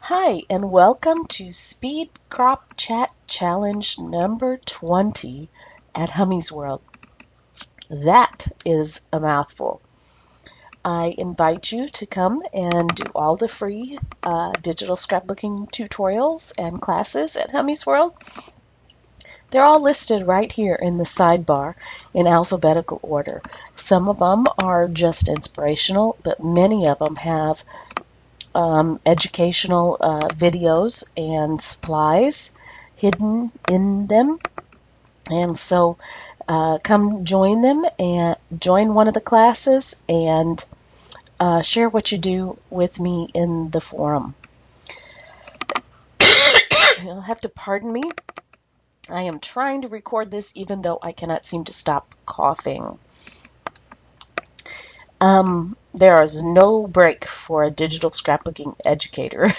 Hi, and welcome to Speed Crop Chat Challenge number 20 at Hummy's World. That is a mouthful. I invite you to come and do all the free digital scrapbooking tutorials and classes at Hummy's World. They're all listed right here in the sidebar in alphabetical order. Some of them are just inspirational, but many of them have educational videos and supplies hidden in them. And so come join them and join one of the classes and share what you do with me in the forum. You'll have to pardon me. I am trying to record this even though I cannot seem to stop coughing. There is no break for a digital scrapbooking educator.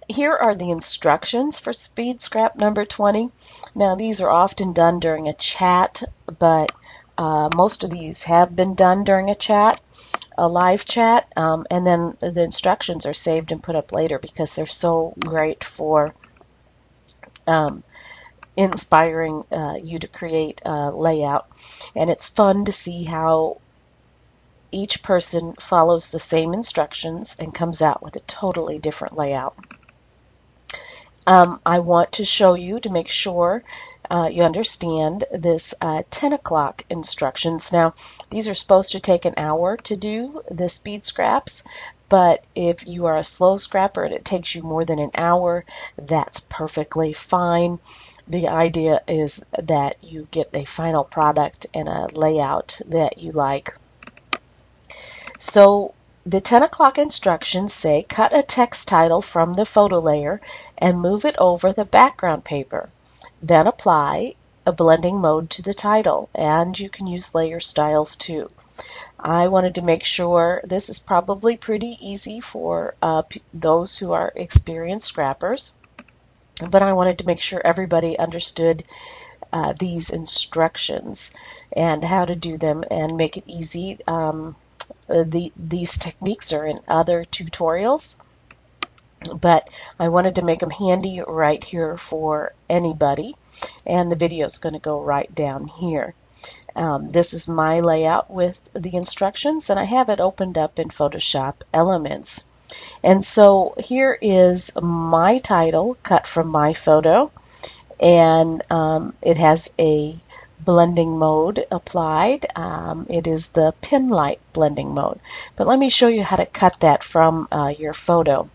Here are the instructions for Speed Scrap number 20. Now, these are often done during a chat, but most of these have been done during a live chat, and then the instructions are saved and put up later because they're so great for inspiring you to create a layout. And it's fun to see how each person follows the same instructions and comes out with a totally different layout. I want to show you to make sure you understand this 10 o'clock instructions. Now, these are supposed to take an hour to do the speed scraps, but if you are a slow scrapper and it takes you more than an hour, that's perfectly fine. The idea is that you get a final product and a layout that you like. So the 10 o'clock instructions say cut a text title from the photo layer and move it over the background paper. Then apply a blending mode to the title, and you can use layer styles too. I wanted to make sure this is probably pretty easy for those who are experienced scrappers, but I wanted to make sure everybody understood these instructions and how to do them and make it easy. These techniques are in other tutorials, but I wanted to make them handy right here for anybody, and the video is going to go right down here. This is my layout with the instructions, and I have it opened up in Photoshop Elements. And so here is my title cut from my photo, and it has a blending mode applied. It is the pin light blending mode. But let me show you how to cut that from your photo.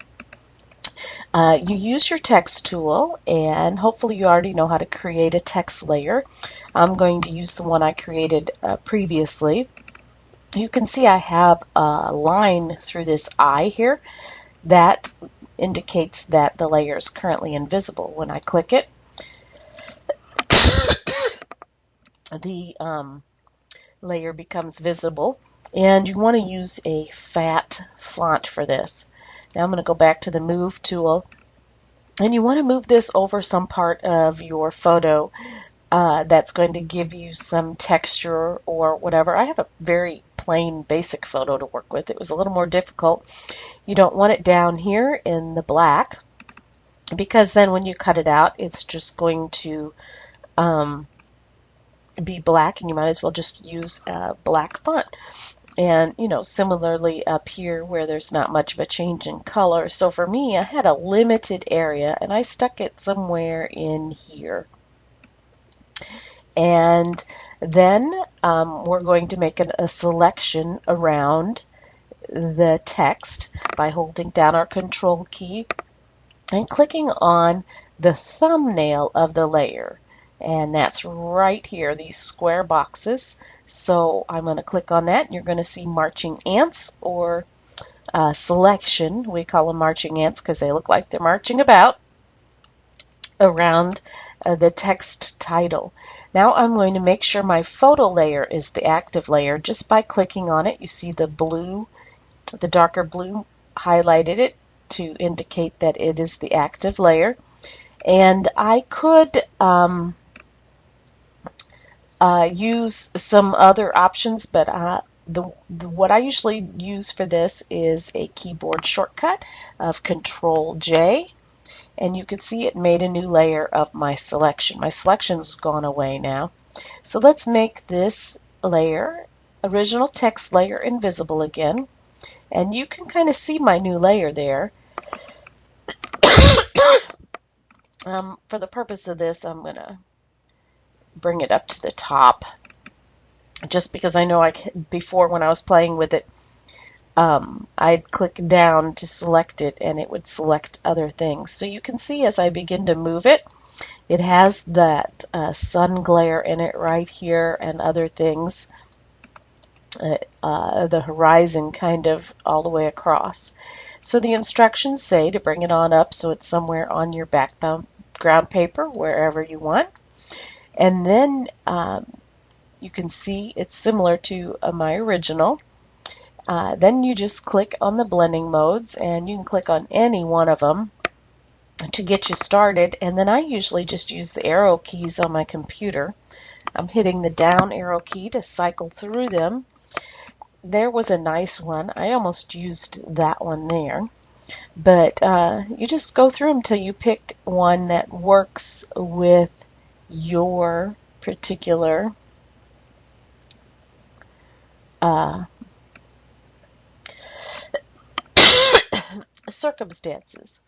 You use your text tool, and hopefully you already know how to create a text layer. I'm going to use the one I created previously. You can see I have a line through this eye here that indicates that the layer is currently invisible. When I click it, the layer becomes visible, and you want to use a fat font for this. Now I'm going to go back to the Move tool, and you want to move this over some part of your photo that's going to give you some texture or whatever. I have a very plain basic photo to work with. It was a little more difficult. You don't want it down here in the black, because then when you cut it out, it's just going to be black, and you might as well just use a black font. And similarly up here where there's not much of a change in color. So for me, I had a limited area, and I stuck it somewhere in here. And then we're going to make a selection around the text by holding down our Control key and clicking on the thumbnail of the layer. And that's right here, these square boxes. So I'm going to click on that, and you're going to see marching ants, or selection. We call them marching ants because they look like they're marching about around the text title. Now I'm going to make sure my photo layer is the active layer just by clicking on it. You see the blue, the darker blue highlighted it to indicate that it is the active layer. And I could use some other options, but what I usually use for this is a keyboard shortcut of Control J, and you can see it made a new layer of my selection. My selection's gone away now. So let's make this layer, original text layer, invisible again. And you can kind of see my new layer there. For the purpose of this, I'm going to bring it up to the top, just because I know before when I was playing with it, I'd click down to select it and it would select other things. So you can see as I begin to move it, it has that sun glare in it right here and other things, the horizon kind of all the way across. So the instructions say to bring it on up so it's somewhere on your background paper, wherever you want. And then you can see it's similar to my original. Then you just click on the blending modes, and you can click on any one of them to get you started. And then I usually just use the arrow keys on my computer. I'm hitting the down arrow key to cycle through them. There was a nice one. I almost used that one there. But you just go through them till you pick one that works with your particular circumstances.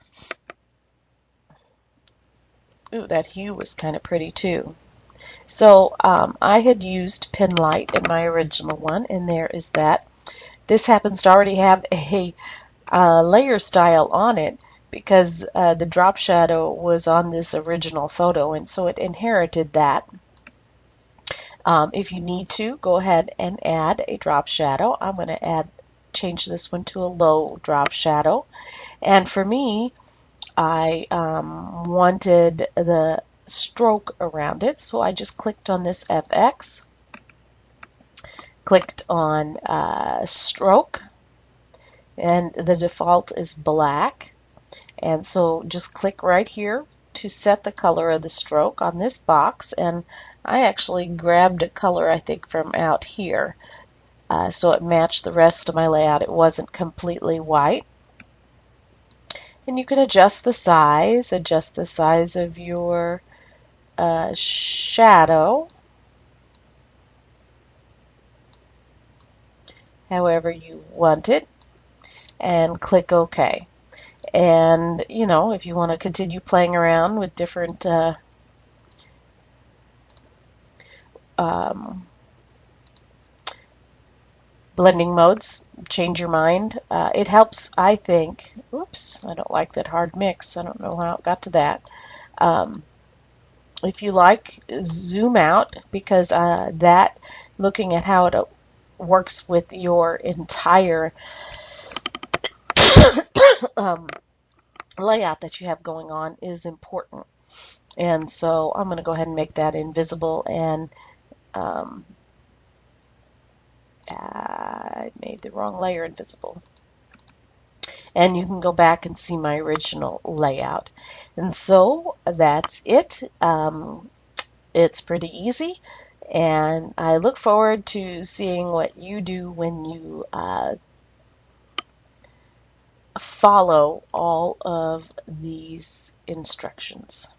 Ooh, that hue was kind of pretty too. So I had used Penlight in my original one, and there is that. This happens to already have a layer style on it because the drop shadow was on this original photo, and so it inherited that. If you need to, go ahead and add a drop shadow. I'm going to change this one to a low drop shadow. And for me, I wanted the stroke around it, so I just clicked on this FX, clicked on stroke, and the default is black. And so just click right here to set the color of the stroke on this box, and I actually grabbed a color I think from out here so it matched the rest of my layout. It wasn't completely white. And you can adjust the size of your shadow however you want it, and click OK. And you know, if you want to continue playing around with different blending modes, change your mind. It helps, I think. Oops, I don't like that hard mix. I don't know how it got to that. If you like, zoom out, because that, looking at how it works with your entire layout that you have going on is important. And so I'm going to go ahead and make that invisible, and I made the wrong layer invisible. And you can go back and see my original layout. And so that's it. It's pretty easy, and I look forward to seeing what you do when you follow all of these instructions.